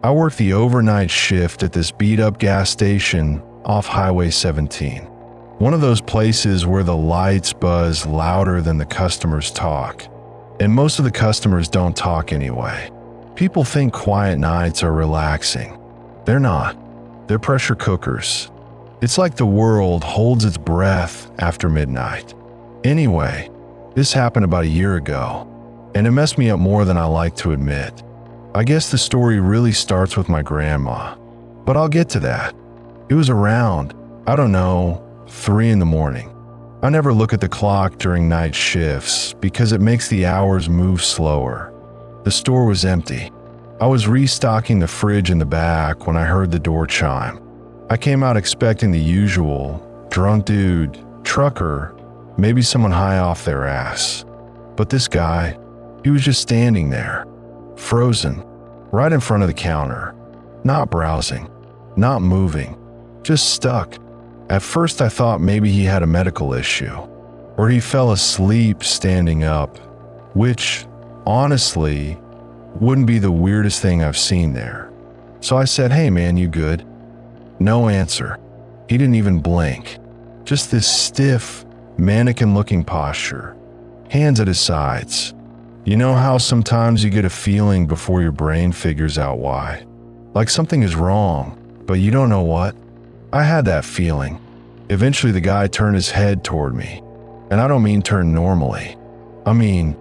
I worked the overnight shift at this beat-up gas station off Highway 17. One of those places where the lights buzz louder than the customers talk. And most of the customers don't talk anyway. People think quiet nights are relaxing. They're not. They're pressure cookers. It's like the world holds its breath after midnight. Anyway, this happened about a year ago, and it messed me up more than I like to admit. I guess the story really starts with my grandma, but I'll get to that. It was around, I don't know, 3 in the morning. I never look at the clock during night shifts because it makes the hours move slower. The store was empty. I was restocking the fridge in the back when I heard the door chime. I came out expecting the usual, drunk dude, trucker, maybe someone high off their ass. But this guy, he was just standing there, frozen, right in front of the counter, not browsing, not moving, just stuck. At first I thought maybe he had a medical issue, or he fell asleep standing up, which, honestly, wouldn't be the weirdest thing I've seen there. So I said, "Hey man, you good?" No answer. He didn't even blink. Just this stiff, mannequin-looking posture, hands at his sides. You know how sometimes you get a feeling before your brain figures out why? Like something is wrong, but you don't know what? I had that feeling. Eventually the guy turned his head toward me. And I don't mean turn normally. I mean,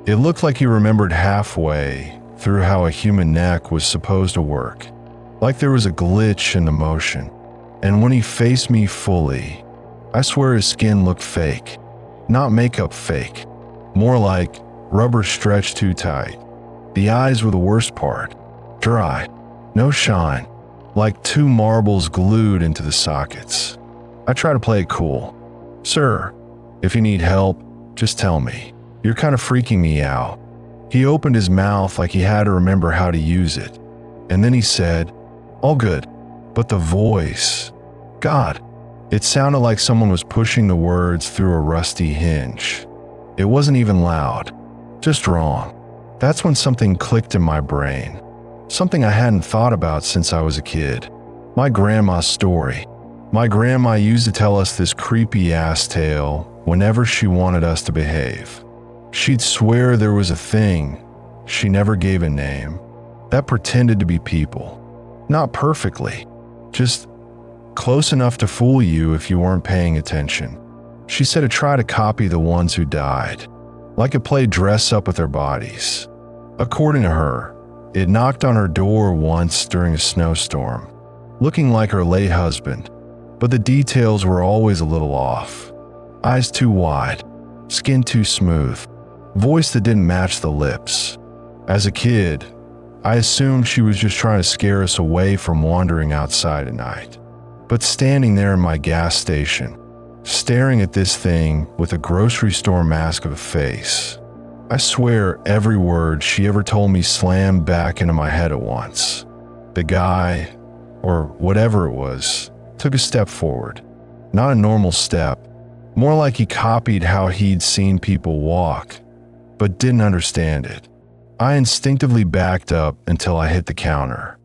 it looked like he remembered halfway through how a human neck was supposed to work. Like there was a glitch in the motion. And when he faced me fully, I swear his skin looked fake. Not makeup fake. More like rubber stretched too tight. The eyes were the worst part. Dry. No shine. Like 2 marbles glued into the sockets. I try to play it cool. "Sir, if you need help, just tell me. You're kind of freaking me out." He opened his mouth like he had to remember how to use it. And then he said, "All good." But the voice, God, it sounded like someone was pushing the words through a rusty hinge. It wasn't even loud, just wrong. That's when something clicked in my brain. Something I hadn't thought about since I was a kid. My grandma's story. My grandma used to tell us this creepy ass tale whenever she wanted us to behave. She'd swear there was a thing, she never gave a name, that pretended to be people. Not perfectly, just close enough to fool you if you weren't paying attention. She said it tried to copy the ones who died, like it played dress up with their bodies. According to her, it knocked on her door once during a snowstorm, looking like her late husband, but the details were always a little off. Eyes too wide, skin too smooth, voice that didn't match the lips. As a kid, I assumed she was just trying to scare us away from wandering outside at night. But standing there in my gas station, staring at this thing with a grocery store mask of a face, I swear every word she ever told me slammed back into my head at once. The guy, or whatever it was, took a step forward. Not a normal step, more like he copied how he'd seen people walk, but didn't understand it. I instinctively backed up until I hit the counter.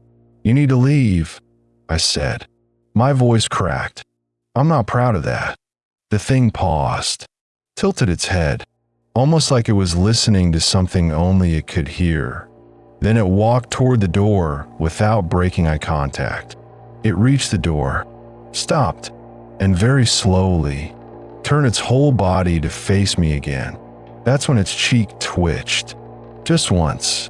"You need to leave," I said. My voice cracked. I'm not proud of that. The thing paused, tilted its head, almost like it was listening to something only it could hear. Then it walked toward the door without breaking eye contact. It reached the door, stopped, and very slowly turned its whole body to face me again. That's when its cheek twitched. Just once,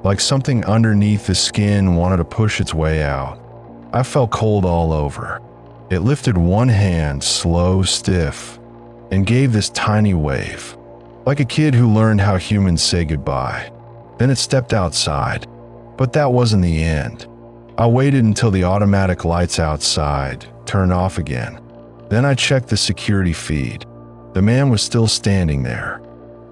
like something underneath the skin wanted to push its way out. I felt cold all over. It lifted one hand, slow, stiff, and gave this tiny wave, like a kid who learned how humans say goodbye. Then it stepped outside, but that wasn't the end. I waited until the automatic lights outside turned off again. Then I checked the security feed. The man was still standing there,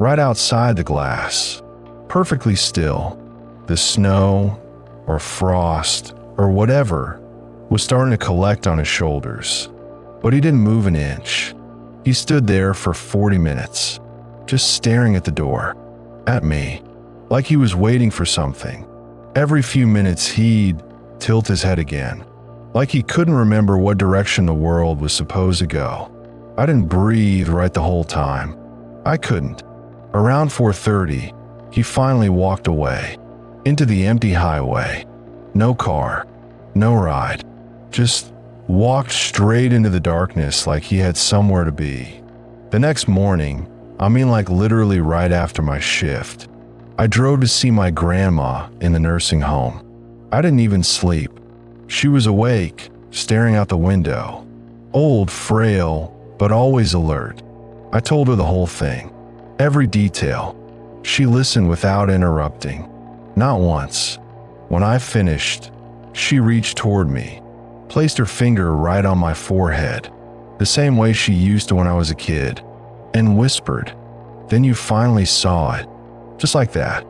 right outside the glass, perfectly still. The snow, or frost, or whatever, was starting to collect on his shoulders, but he didn't move an inch. He stood there for 40 minutes, just staring at the door, at me, like he was waiting for something. Every few minutes he'd tilt his head again, like he couldn't remember what direction the world was supposed to go. I didn't breathe right the whole time. I couldn't. Around 4:30, he finally walked away, into the empty highway. No car, no ride, just walked straight into the darkness like he had somewhere to be. The next morning, like literally right after my shift, I drove to see my grandma in the nursing home. I didn't even sleep. She was awake, staring out the window. Old, frail, but always alert. I told her the whole thing, every detail. She listened without interrupting. Not once. When I finished, she reached toward me, placed her finger right on my forehead, the same way she used to when I was a kid, and whispered, "Then you finally saw it." Just like that.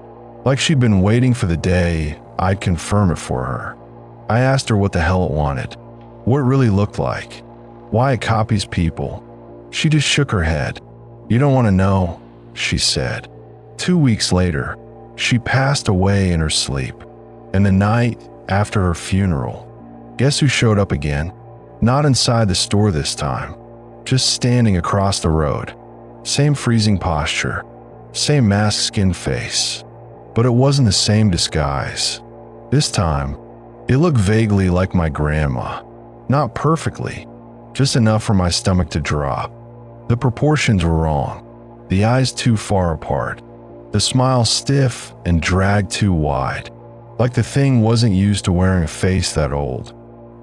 Like she'd been waiting for the day I'd confirm it for her. I asked her what the hell it wanted, what it really looked like, why it copies people. She just shook her head. "You don't want to know," she said. 2 weeks later, she passed away in her sleep. And the night after her funeral, guess who showed up again? Not inside the store this time, just standing across the road. Same freezing posture, same masked-skinned face, but it wasn't the same disguise. This time, it looked vaguely like my grandma. Not perfectly, just enough for my stomach to drop. The proportions were wrong, the eyes too far apart, the smile stiff and dragged too wide, like the thing wasn't used to wearing a face that old.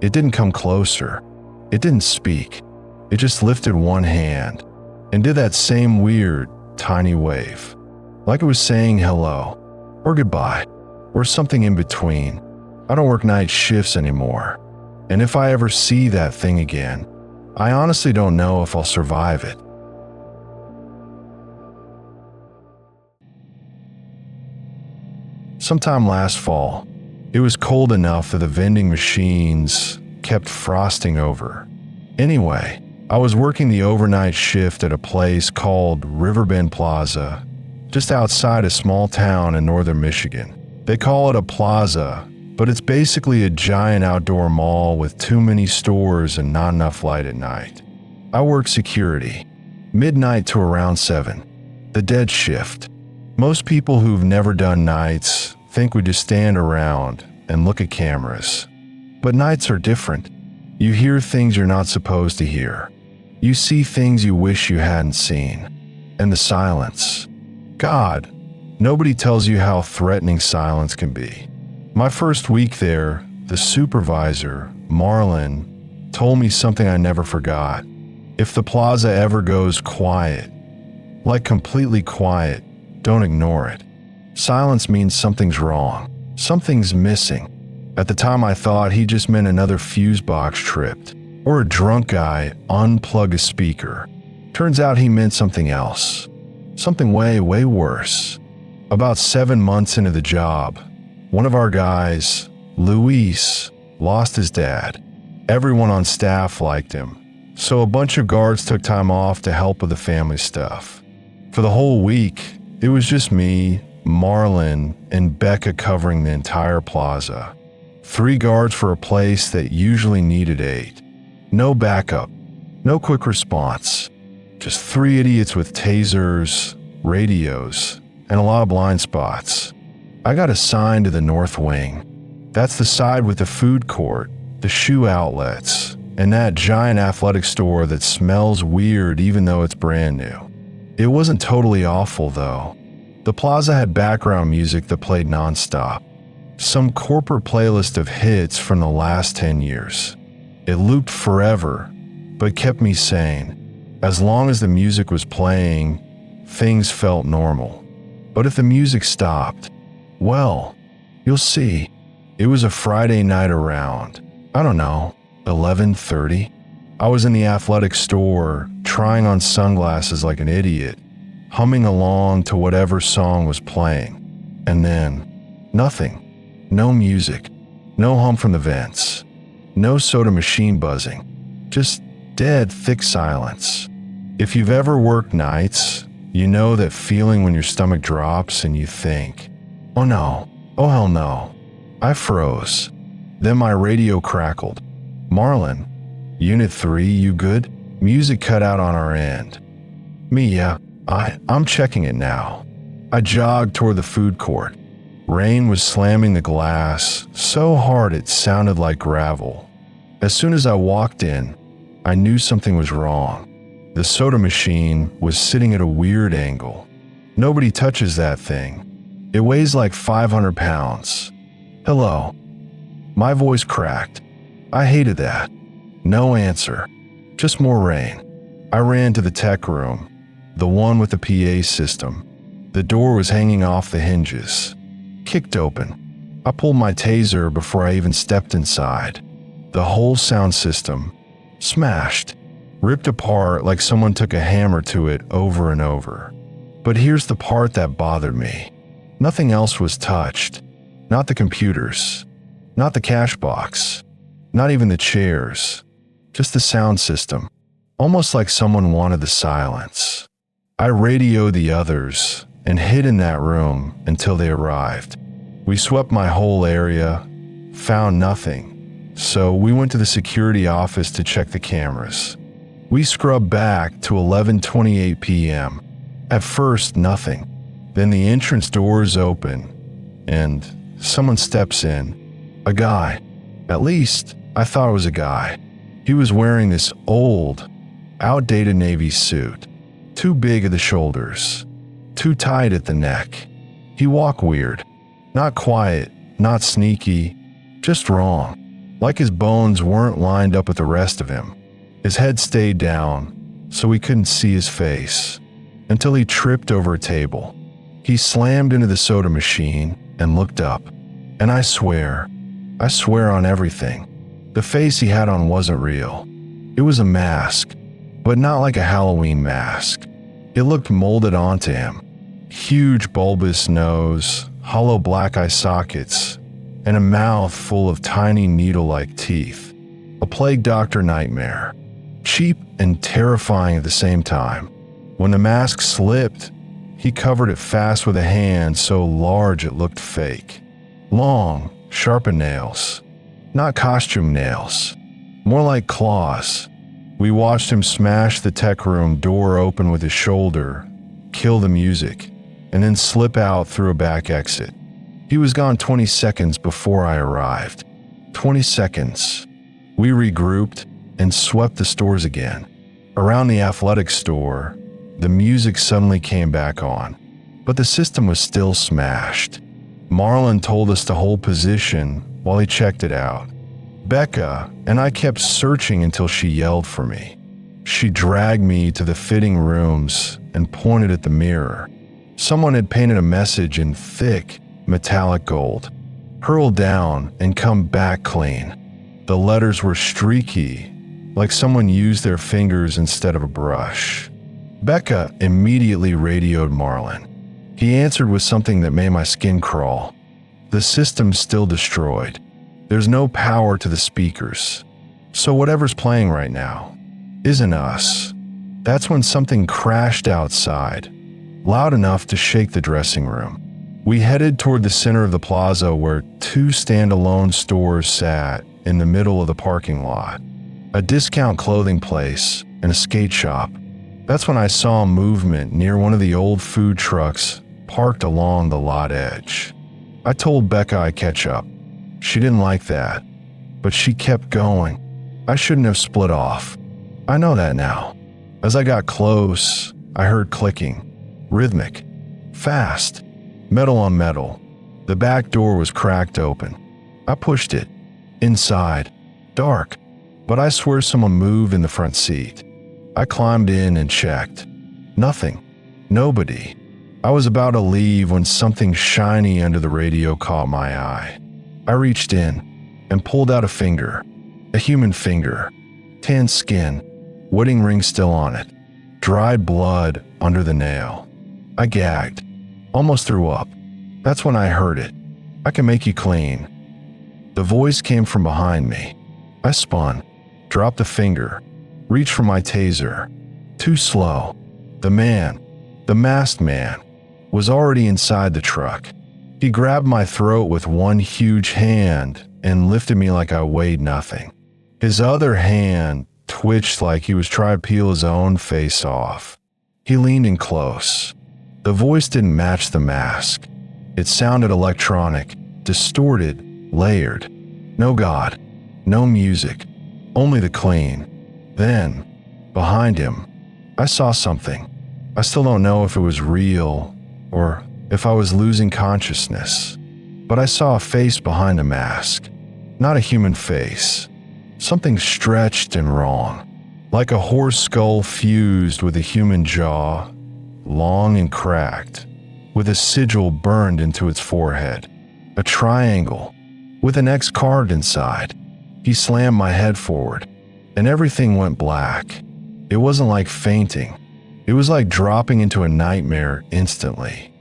It didn't come closer. It didn't speak. It just lifted one hand and did that same weird, tiny wave, like it was saying hello, or goodbye, or something in between. I don't work night shifts anymore, and if I ever see that thing again, I honestly don't know if I'll survive it. Sometime last fall, it was cold enough that the vending machines kept frosting over. Anyway, I was working the overnight shift at a place called Riverbend Plaza, just outside a small town in northern Michigan. They call it a plaza, but it's basically a giant outdoor mall with too many stores and not enough light at night. I work security, midnight to around 7, the dead shift. Most people who've never done nights think we just stand around and look at cameras. But nights are different. You hear things you're not supposed to hear. You see things you wish you hadn't seen. And the silence. God, nobody tells you how threatening silence can be. My first week there, the supervisor, Marlon, told me something I never forgot. If the plaza ever goes quiet, like completely quiet, don't ignore it. Silence means something's wrong. Something's missing. At the time I thought he just meant another fuse box tripped, or a drunk guy unplugged a speaker. Turns out he meant something else. Something way, way worse. About 7 months into the job, one of our guys, Luis, lost his dad. Everyone on staff liked him, so a bunch of guards took time off to help with the family stuff. For the whole week, it was just me, Marlon, and Becca covering the entire plaza. 3 guards for a place that usually needed 8. No backup, no quick response. Just 3 idiots with tasers, radios, and a lot of blind spots. I got assigned to the north wing. That's the side with the food court, the shoe outlets, and that giant athletic store that smells weird even though it's brand new. It wasn't totally awful though. The plaza had background music that played nonstop. Some corporate playlist of hits from the last 10 years. It looped forever, but kept me sane. As long as the music was playing, things felt normal. But if the music stopped, well, you'll see. It was a Friday night around, 11:30. I was in the athletic store, trying on sunglasses like an idiot, humming along to whatever song was playing. And then, nothing. No music. No hum from the vents. No soda machine buzzing. Just dead, thick silence. If you've ever worked nights, you know that feeling when your stomach drops and you think, oh no, oh hell no. I froze. Then my radio crackled. "Marlon, Unit 3, you good?" Music cut out on our end. "Me, yeah. I'm checking it now." I jogged toward the food court. Rain was slamming the glass so hard it sounded like gravel. As soon as I walked in, I knew something was wrong. The soda machine was sitting at a weird angle. Nobody touches that thing. It weighs like 500 pounds. "Hello." My voice cracked. I hated that. No answer. Just more rain. I ran to the tech room, the one with the PA system. The door was hanging off the hinges. Kicked open. I pulled my taser before I even stepped inside. The whole sound system, smashed, ripped apart like someone took a hammer to it over and over. But here's the part that bothered me. Nothing else was touched. Not the computers. Not the cash box. Not even the chairs. Just the sound system. Almost like someone wanted the silence. I radioed the others and hid in that room until they arrived. We swept my whole area, found nothing. So we went to the security office to check the cameras. We scrubbed back to 11:28 p.m. At first, nothing. Then the entrance doors open, and someone steps in. A guy. At least, I thought it was a guy. He was wearing this old, outdated Navy suit. Too big at the shoulders. Too tight at the neck. He walked weird. Not quiet, not sneaky, just wrong. Like his bones weren't lined up with the rest of him. His head stayed down, so we couldn't see his face, until he tripped over a table. He slammed into the soda machine and looked up. And I swear on everything, the face he had on wasn't real. It was a mask, but not like a Halloween mask. It looked molded onto him. Huge bulbous nose, hollow black eye sockets, and a mouth full of tiny needle-like teeth. A plague doctor nightmare. Cheap and terrifying at the same time. When the mask slipped, he covered it fast with a hand so large it looked fake. Long, sharpened nails. Not costume nails. More like claws. We watched him smash the tech room door open with his shoulder, kill the music, and then slip out through a back exit. He was gone 20 seconds before I arrived. 20 seconds. We regrouped and swept the stores again. Around the athletic store, the music suddenly came back on, but the system was still smashed. Marlon told us to hold position while he checked it out. Becca and I kept searching until she yelled for me. She dragged me to the fitting rooms and pointed at the mirror. Someone had painted a message in thick, metallic gold. Hurl down and come back clean. The letters were streaky, like someone used their fingers instead of a brush. Becca immediately radioed Marlon. He answered with something that made my skin crawl. The system's still destroyed. There's no power to the speakers. So whatever's playing right now isn't us. That's when something crashed outside, loud enough to shake the dressing room. We headed toward the center of the plaza where two standalone stores sat in the middle of the parking lot. A discount clothing place and a skate shop. That's when I saw movement near one of the old food trucks parked along the lot edge. I told Becca I'd catch up. She didn't like that, but she kept going. I shouldn't have split off. I know that now. As I got close, I heard clicking, rhythmic, fast, metal on metal. The back door was cracked open. I pushed it. Inside, dark, but I swear someone moved in the front seat. I climbed in and checked. Nothing. Nobody. I was about to leave when something shiny under the radio caught my eye. I reached in and pulled out a finger. A human finger. Tan skin. Wedding ring still on it. Dried blood under the nail. I gagged. Almost threw up. That's when I heard it. "I can make you clean." The voice came from behind me. I spun. Dropped the finger. Reached for my taser. Too slow. The man, the masked man, was already inside the truck. He grabbed my throat with one huge hand and lifted me like I weighed nothing. His other hand twitched like he was trying to peel his own face off. He leaned in close. The voice didn't match the mask. It sounded electronic, distorted, layered. No God, no music, only the clean. Then, behind him, I saw something. I still don't know if it was real or if I was losing consciousness, but I saw a face behind the mask. Not a human face. Something stretched and wrong, like a horse skull fused with a human jaw, long and cracked, with a sigil burned into its forehead. A triangle, with an X carved inside. He slammed my head forward, and everything went black. It wasn't like fainting. It was like dropping into a nightmare instantly.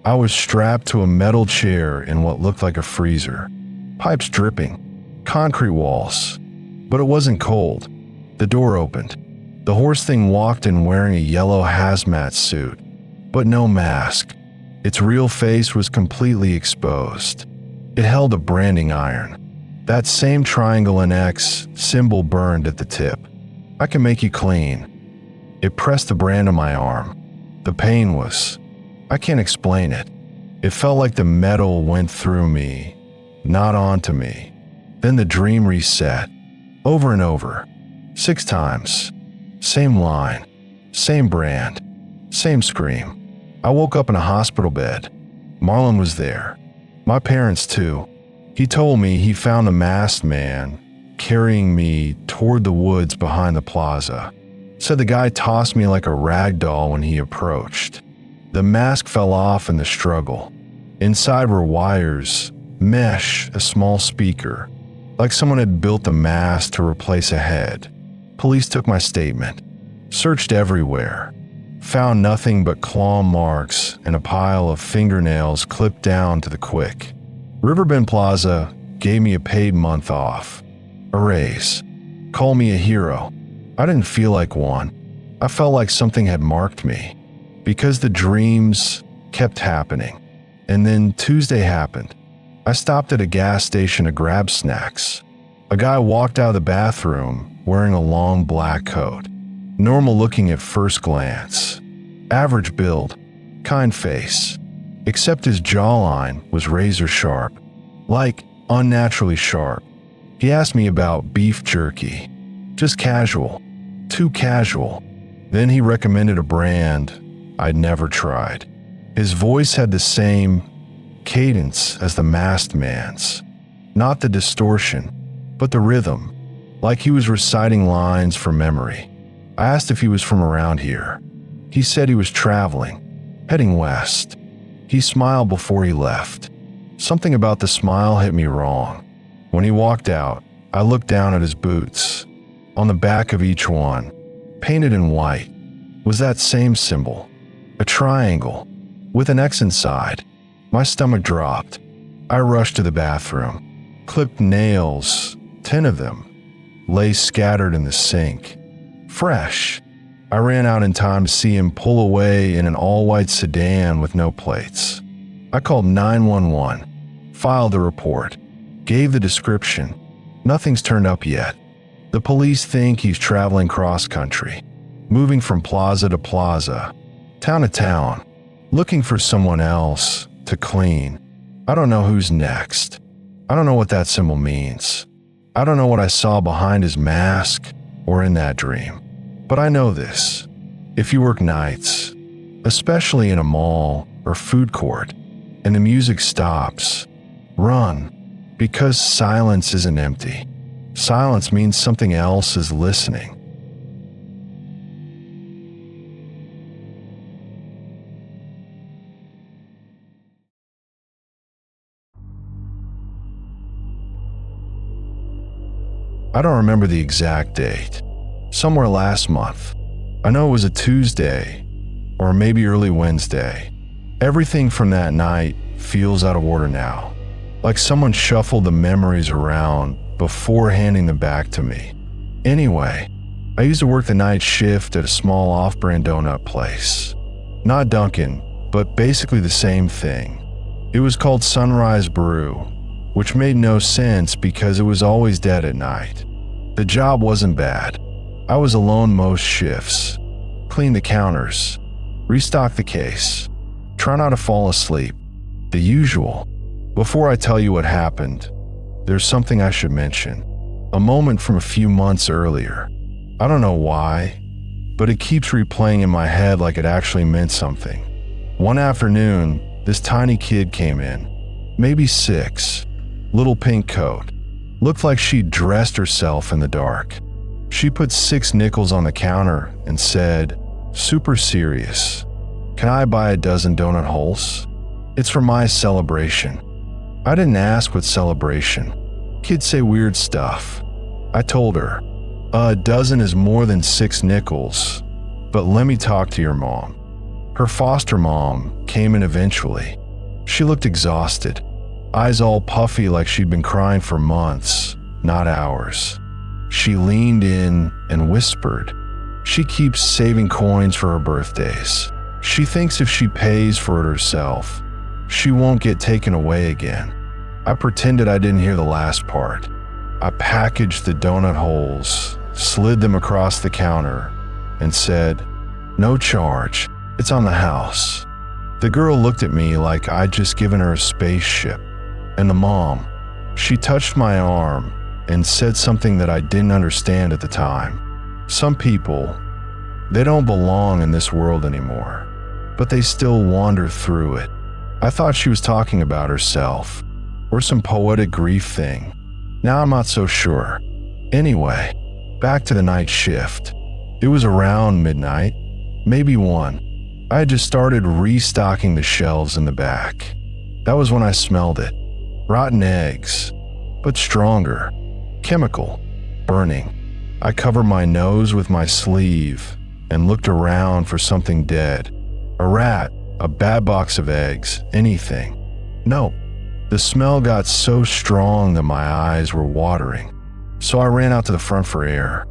I was strapped to a metal chair in what looked like a freezer. Pipes dripping, concrete walls. But it wasn't cold. The door opened. The horse thing walked in wearing a yellow hazmat suit, but no mask. Its real face was completely exposed. It held a branding iron. That same triangle and X symbol burned at the tip. I can make you clean. It pressed the brand on my arm. The pain was, I can't explain it. It felt like the metal went through me, not onto me. Then the dream reset. Over and over. 6 times. Same line. Same brand. Same scream. I woke up in a hospital bed. Marlon was there. My parents too. He told me he found the masked man carrying me toward the woods behind the plaza. Said the guy tossed me like a rag doll when he approached. The mask fell off in the struggle. Inside were wires, mesh, a small speaker. Like someone had built a mask to replace a head. Police took my statement. Searched everywhere. Found nothing but claw marks and a pile of fingernails clipped down to the quick. Riverbend Plaza gave me a paid month off. A raise. Call me a hero. I didn't feel like one. I felt like something had marked me. Because the dreams kept happening. And then Tuesday happened. I stopped at a gas station to grab snacks. A guy walked out of the bathroom wearing a long black coat. Normal looking at first glance. Average build. Kind face. Except his jawline was razor sharp. Like unnaturally sharp. He asked me about beef jerky. Just casual. Too casual. Then he recommended a brand I'd never tried. His voice had the same cadence as the masked man's. Not the distortion, but the rhythm, like he was reciting lines from memory. I asked if he was from around here. He said he was traveling, heading west. He smiled before he left. Something about the smile hit me wrong. When he walked out, I looked down at his boots. On the back of each one, painted in white, was that same symbol, a triangle, with an X inside. My stomach dropped. I rushed to the bathroom. Clipped nails, 10 of them, lay scattered in the sink. Fresh. I ran out in time to see him pull away in an all-white sedan with no plates. I called 911, filed a report, gave the description. Nothing's turned up yet. The police think he's traveling cross-country, moving from plaza to plaza, town to town, looking for someone else to clean. I don't know who's next. I don't know what that symbol means. I don't know what I saw behind his mask or in that dream. But I know this. If you work nights, especially in a mall or food court, and the music stops, run, because silence isn't empty. Silence means something else is listening. I don't remember the exact date. Somewhere last month. I know it was a Tuesday, or maybe early Wednesday. Everything from that night feels out of order now. Like someone shuffled the memories around before handing them back to me. Anyway, I used to work the night shift at a small off-brand donut place. Not Dunkin', but basically the same thing. It was called Sunrise Brew, which made no sense because it was always dead at night. The job wasn't bad. I was alone most shifts. Clean the counters, restock the case, try not to fall asleep. The usual. Before I tell you what happened, there's something I should mention. A moment from a few months earlier. I don't know why, but it keeps replaying in my head like it actually meant something. One afternoon, this tiny kid came in, maybe 6, little pink coat. Looked like she'd dressed herself in the dark. She put 6 nickels on the counter and said, super serious, "Can I buy a dozen donut holes? It's for my celebration." I didn't ask what celebration. Kids say weird stuff. I told her, a dozen is more than 6 nickels, but let me talk to your mom. Her foster mom came in eventually. She looked exhausted, eyes all puffy like she'd been crying for months, not hours. She leaned in and whispered, "She keeps saving coins for her birthdays. She thinks if she pays for it herself, she won't get taken away again." I pretended I didn't hear the last part. I packaged the donut holes, slid them across the counter, and said, "No charge, it's on the house." The girl looked at me like I'd just given her a spaceship. And the mom, she touched my arm and said something that I didn't understand at the time. Some people, they don't belong in this world anymore, but they still wander through it. I thought she was talking about herself, or some poetic grief thing. Now I'm not so sure. Anyway, back to the night shift. It was around midnight, maybe 1. I had just started restocking the shelves in the back. That was when I smelled it. Rotten eggs, but stronger. Chemical, burning. I covered my nose with my sleeve and looked around for something dead. A rat, a bad box of eggs, anything. Nope. The smell got so strong that my eyes were watering. So I ran out to the front for air.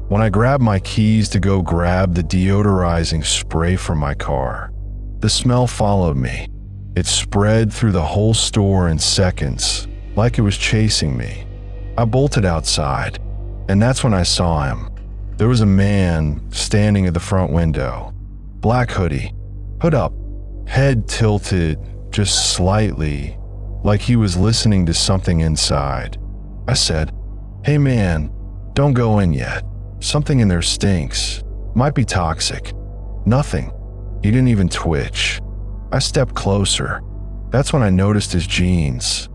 When I grabbed my keys to go grab the deodorizing spray from my car, the smell followed me. It spread through the whole store in seconds, like it was chasing me. I bolted outside, and that's when I saw him. There was a man standing at the front window. Black hoodie, hood up, head tilted just slightly, like he was listening to something inside. I said, "Hey man, don't go in yet. Something in there stinks. Might be toxic." Nothing. He didn't even twitch. I stepped closer. That's when I noticed his jeans.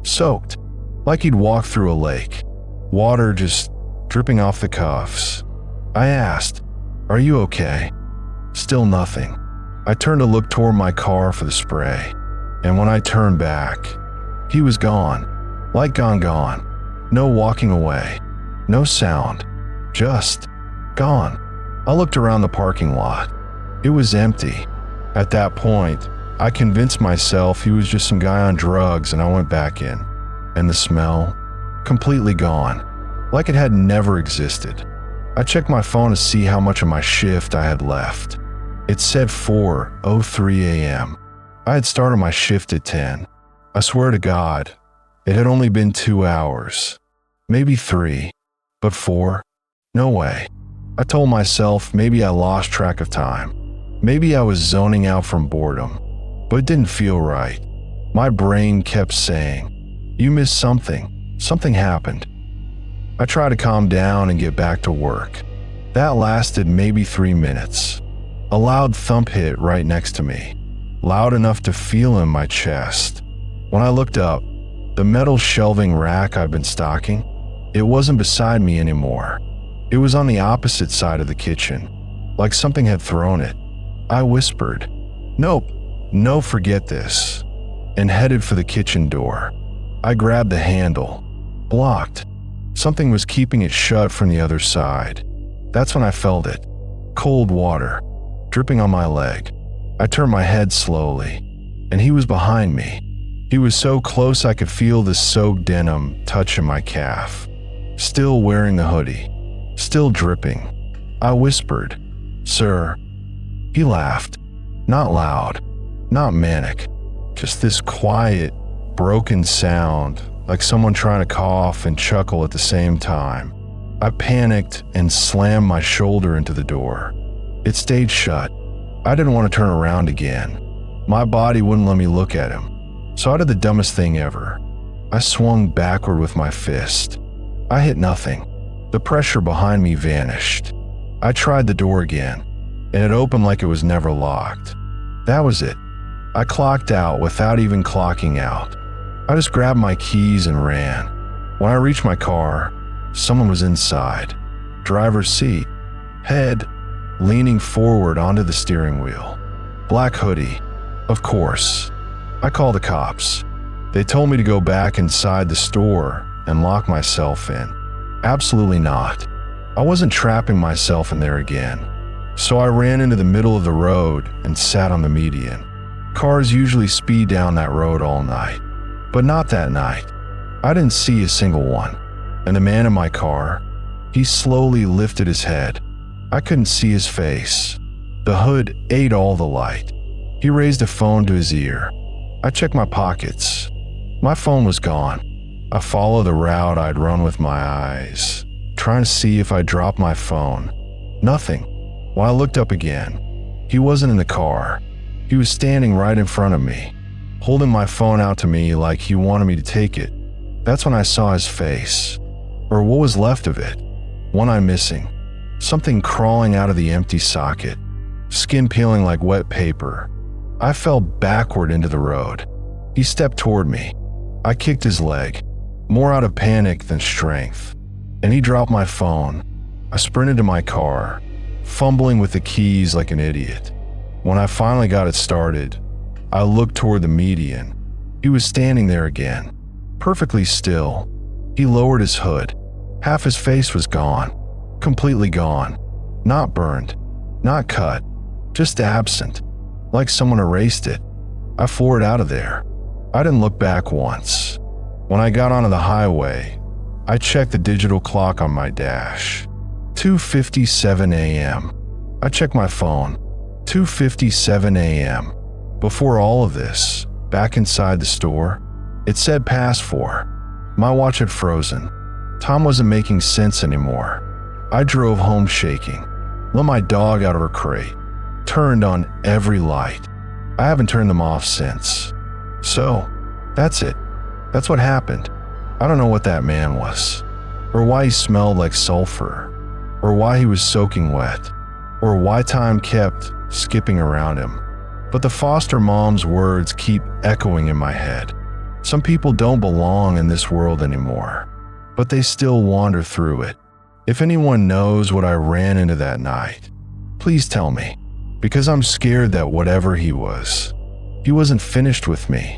Soaked, like he'd walked through a lake. Water just dripping off the cuffs. I asked, "Are you okay?" Still nothing. I turned to look toward my car for the spray. And when I turned back, he was gone. Like gone. No walking away. No sound. Just gone. I looked around the parking lot. It was empty. At that point, I convinced myself he was just some guy on drugs, and I went back in. And the smell? Completely gone. Like it had never existed. I checked my phone to see how much of my shift I had left. It said 4:03 a.m. I had started my shift at 10. I swear to God, it had only been 2 hours. Maybe 3. But 4? No way. I told myself maybe I lost track of time. Maybe I was zoning out from boredom. But it didn't feel right. My brain kept saying, "You missed something. Something happened." I tried to calm down and get back to work. That lasted maybe 3 minutes. A loud thump hit right next to me, loud enough to feel in my chest. When I looked up, the metal shelving rack I'd been stocking, it wasn't beside me anymore. It was on the opposite side of the kitchen, like something had thrown it. I whispered, "Nope, no, forget this," and headed for the kitchen door. I grabbed the handle. Blocked. Something was keeping it shut from the other side. That's when I felt it. Cold water, dripping on my leg. I turned my head slowly, and he was behind me. He was so close I could feel the soaked denim touching my calf. Still wearing the hoodie. Still dripping. I whispered, "Sir." He laughed. Not loud. Not manic. Just this quiet, broken sound, like someone trying to cough and chuckle at the same time. I panicked and slammed my shoulder into the door. It stayed shut. I didn't want to turn around again. My body wouldn't let me look at him. So I did the dumbest thing ever. I swung backward with my fist. I hit nothing. The pressure behind me vanished. I tried the door again, and it opened like it was never locked. That was it. I clocked out without even clocking out. I just grabbed my keys and ran. When I reached my car, someone was inside. Driver's seat. Head leaning forward onto the steering wheel. Black hoodie. Of course. I called the cops. They told me to go back inside the store and lock myself in. Absolutely not. I wasn't trapping myself in there again. So I ran into the middle of the road and sat on the median. Cars usually speed down that road all night, but not that night. I didn't see a single one. And the man in my car, he slowly lifted his head. I couldn't see his face. The hood ate all the light. He raised a phone to his ear. I checked my pockets. My phone was gone. I followed the route I'd run with my eyes, trying to see if I dropped my phone. Nothing. When I looked up again, he wasn't in the car. He was standing right in front of me, holding my phone out to me like he wanted me to take it. That's when I saw his face, or what was left of it. One eye missing. Something crawling out of the empty socket. Skin peeling like wet paper. I fell backward into the road. He stepped toward me. I kicked his leg, more out of panic than strength, and he dropped my phone. I sprinted to my car, fumbling with the keys like an idiot. When I finally got it started, I looked toward the median. He was standing there again, perfectly still. He lowered his hood. Half his face was gone, completely gone. Not burned, not cut, just absent, like someone erased it. I floored out of there. I didn't look back once. When I got onto the highway, I checked the digital clock on my dash. 2:57 a.m. I checked my phone. 2:57 a.m. Before all of this, back inside the store, it said past 4. My watch had frozen. Time wasn't making sense anymore. I drove home shaking, let my dog out of her crate, turned on every light. I haven't turned them off since. So, that's it. That's what happened. I don't know what that man was, or why he smelled like sulfur, or why he was soaking wet, or why time kept skipping around him. But the foster mom's words keep echoing in my head. Some people don't belong in this world anymore, but they still wander through it. If anyone knows what I ran into that night, please tell me, because I'm scared that whatever he wasn't finished with me.